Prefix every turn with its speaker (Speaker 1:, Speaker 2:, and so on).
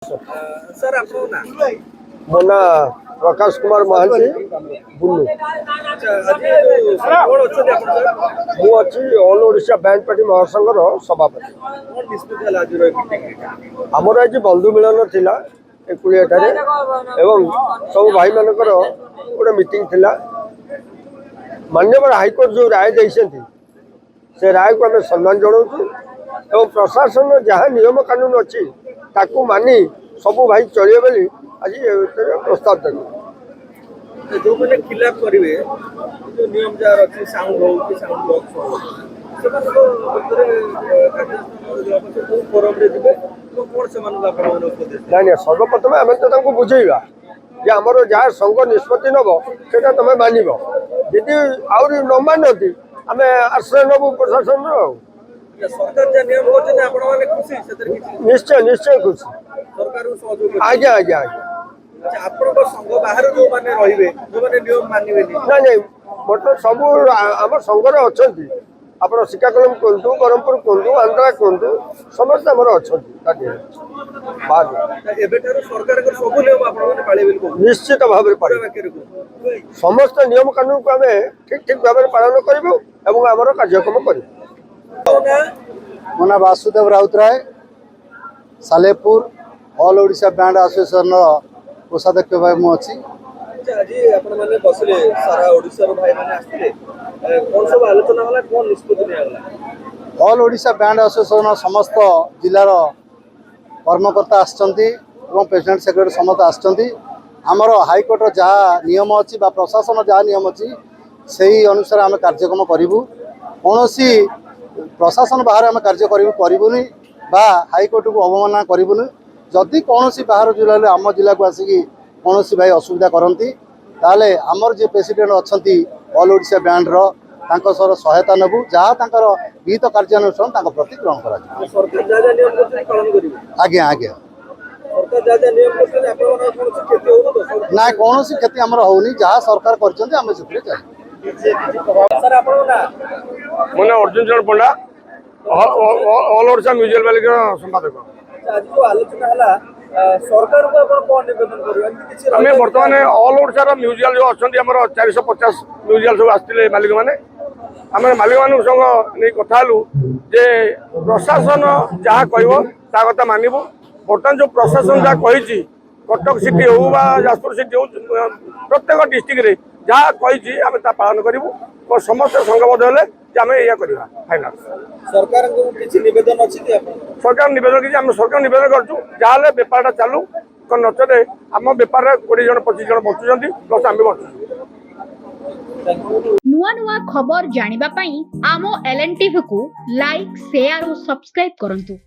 Speaker 1: Sir आपको ना
Speaker 2: ମୋ ନାଁ ପ୍ରକାଶ କୁମାର ମହାନ୍ତି ବୁଲୁ।
Speaker 1: कौन अच्छे आप सर
Speaker 2: ମୁଁ ଅଛି ଅଲ୍ ଓଡ଼ିଶା ବ୍ୟାଣ୍ଡ ପାର୍ଟି ମହାସଂଘର ସଭାପତି।
Speaker 1: कौन निष्पत्ति है आज मीटिंग
Speaker 2: ଆମର ଆଜି ବନ୍ଧୁ ମିଳନ ଥିଲା ଏକୁଳିଆଠାରେ ଏବଂ ସବୁ ଭାଇମାନଙ୍କର ଗୋଟେ ମିଟିଂ ଥିଲା। ମାନ୍ୟବର ହାଇକୋର୍ଟ ଯେଉଁ ରାୟ ଦେଇଛନ୍ତି ସେ ରାୟକୁ ଆମେ ସମ୍ମାନ ଜଣାଉଛୁ ଏବଂ ପ୍ରଶାସନର ଯାହା ନିୟମ କାନୁନ ଅଛି ତାକୁ ମାନି ସବୁ ଭାଇ ଚଳିବେ ବୋଲି ଆଜି ପ୍ରସ୍ତାବ ଦେଲୁ।
Speaker 1: जो मैंने खिलाफ करेंगे जो नियम जार अच्छी साउंड हो कि साउंड बॉक्स हो
Speaker 2: ନାଇଁ ନାଇଁ ସର୍ବପ୍ରଥମେ ଆମେ ତ ତାଙ୍କୁ ବୁଝେଇବା ଯେ ଆମର ଯାହା ସଂଘ ନିଷ୍ପତ୍ତି ନେବ ସେଇଟା ତମେ ମାନିବ। ଯଦି ଆହୁରି ନ ମାନନ୍ତି ଆମେ ଆଶ୍ରୟ ନେବୁ ପ୍ରଶାସନର। ଆଉ
Speaker 1: सरकार जो नियम करछन आपण माने खुशी सेतर किछि
Speaker 2: ନିଶ୍ଚୟ ନିଶ୍ଚୟ ଖୁସି।
Speaker 1: सरकार को सहयोग
Speaker 2: ଆଜ୍ଞା ଆଜ୍ଞା ଆଜ୍ଞା
Speaker 1: अच्छा आपण संघ बाहर जो माने रहिबे जो माने नियम मानिबेनी
Speaker 2: ନାଇଁ ନାଇଁ ବର୍ତ୍ତମାନ ସବୁ ଆମ ସଂଘରେ ଅଛନ୍ତି। ଆପଣ ଶ୍ରୀକାକୁଲମ କୁହନ୍ତୁ, ବ୍ରହ୍ମପୁର କୁହନ୍ତୁ, ଆନ୍ଧ୍ରା କୁହନ୍ତୁ, ସମସ୍ତେ ଆମର ଅଛନ୍ତି।
Speaker 1: एबेठारु सरकार को सब नियम आपण माने पाळिबे बोली कहू
Speaker 2: ନିଶ୍ଚିତ ଭାବରେ
Speaker 1: पूरा
Speaker 2: ପାଳିବୁ।
Speaker 1: वाक्य को
Speaker 2: ସମସ୍ତ ନିୟମ କାନୁନକୁ ଆମେ ଠିକ୍ ଠିକ୍ ଭାବରେ ପାଳନ କରିବୁ ଏବଂ ଆମର କାର୍ଯ୍ୟକ୍ରମ କରିବୁ।
Speaker 3: ମୋ ନାଁ ବାସୁଦେବ ରାଉତରାୟ, ସାଲେପୁର ଅଲ୍ ଓଡ଼ିଶା ବ୍ୟାଣ୍ଡ ଆସୋସିଏସନର କୋଷାଧ୍ୟକ୍ଷ ଭାବେ ମୁଁ ଅଛି।
Speaker 1: आज आपण माने बसले सारा ओडिसा रो भाई माने आस्थिले कोन सब आलोचना होला कोन निष्पत्ति निया होला
Speaker 3: ଅଲ୍ ଓଡ଼ିଶା ବ୍ୟାଣ୍ଡ ଆସୋସିଏସନର ସମସ୍ତ ଜିଲ୍ଲାର କର୍ମକର୍ତ୍ତା ଆସିଛନ୍ତି ଏବଂ ପ୍ରେସିଡେଣ୍ଟ ସେକ୍ରେଟାରୀ ସମସ୍ତେ ଆସିଛନ୍ତି। ଆମର ହାଇକୋର୍ଟର ଯାହା ନିୟମ ଅଛି ବା ପ୍ରଶାସନ ଯାହା ନିୟମ ଅଛି ସେହି ଅନୁସାରେ ଆମେ କାର୍ଯ୍ୟକ୍ରମ କରିବୁ। କୌଣସି ପ୍ରଶାସନ ବାହାରେ ଆମେ କାର୍ଯ୍ୟ କରିବୁନି ବା ହାଇକୋର୍ଟକୁ ଅବମାନନା କରିବୁନି। ଯଦି କୌଣସି ବାହାର ଜିଲ୍ଲାରୁ ଆମ ଜିଲ୍ଲାକୁ ଆସିକି କୌଣସି ଭାଇ ଅସୁବିଧା କରନ୍ତି ତାହେଲେ ଆମର ଯିଏ ପ୍ରେସିଡେଣ୍ଟ ଅଛନ୍ତି ଅଲ୍ ଓଡ଼ିଶା ବ୍ୟାଣ୍ଡର ତାଙ୍କ ସହ ସହାୟତା ନେବୁ। ଯାହା ତାଙ୍କର ବିହିତ କାର୍ଯ୍ୟାନୁଷ୍ଠାନ ତାଙ୍କ ପ୍ରତି ଗ୍ରହଣ କରାଯିବ।
Speaker 1: सरकार जा जा नियम करछन पालन करिवे
Speaker 3: ଆଜ୍ଞା ଆଜ୍ଞା
Speaker 1: सरकार जा जा नियम करछन आपण माने कोन क्षति होनो तो
Speaker 3: ନାଇଁ କୌଣସି କ୍ଷତି ଆମର ହେଉନି। ଯାହା ସରକାର କରିଛନ୍ତି ଆମେ ସେଥିରେ ଚାଲିବୁ।
Speaker 1: सर आपण ना
Speaker 2: ମୋ ନାଁ ଅର୍ଜୁନ ଚରଣ ପଣ୍ଡା, ଅଲ୍ ଓଡ଼ିଶା ମ୍ୟୁଜିକାଲ ବାଲିକାର ସମ୍ପାଦକ।
Speaker 1: आज जो आलोचना हला सरकार को आपण कोन निवेदन करिवे एमि किछि
Speaker 2: ଆମେ ବର୍ତ୍ତମାନ ଅଲ୍ ଓଡ଼ିଶାର ମ୍ୟୁଜିକାଲ ଯେଉଁ ଅଛନ୍ତି ଆମର 450 ମ୍ୟୁଜିକାଲ ସବୁ ଆସିଥିଲେ ମାଲିକମାନେ। ଆମେ ମାଲିକମାନଙ୍କ ସହ ନେଇ କଥା ହେଲୁ ଯେ ପ୍ରଶାସନ ଯାହା କହିବ ତା କଥା ମାନିବୁ। ବର୍ତ୍ତମାନ ଯେଉଁ ପ୍ରଶାସନ ଯାହା କହିଛି କଟକ ସିଟି ହେଉ ବା ଯାଜପୁର ସିଟି ହେଉ ପ୍ରତ୍ୟେକ ଡିଷ୍ଟ୍ରିକ୍ଟରେ ଯାହା କହିଛି ଆମେ ତା ପାଳନ କରିବୁ। ସମସ୍ତେ ସଂଘବଦ୍ଧ ହେଲେ ଯେ ଆମେ ଏଇଆ କରିବା ଫାଇନାଲ।
Speaker 1: सरकार को किछि निवेदन अछि कि आपण
Speaker 2: ସରକାର ନିବେଦନ କିଛି ଆମେ ସରକାର ନିବେଦନ କରୁଛୁ ଯାହାହେଲେ ବେପାରଟା ଚାଲୁ, ନଚେତ ଆମ ବେପାରରେ 20 ଜଣ 25 ଜଣ ବଞ୍ଚୁଛନ୍ତି ପ୍ଲସ୍ ଆମେ ବଞ୍ଚୁଛୁ।
Speaker 4: ନୂଆ ନୂଆ ଖବର ଜାଣିବା ପାଇଁ ଆମ LNTV କୁ ଲାଇକ୍, ସେୟାର ଓ ସବସ୍କ୍ରାଇବ କରନ୍ତୁ।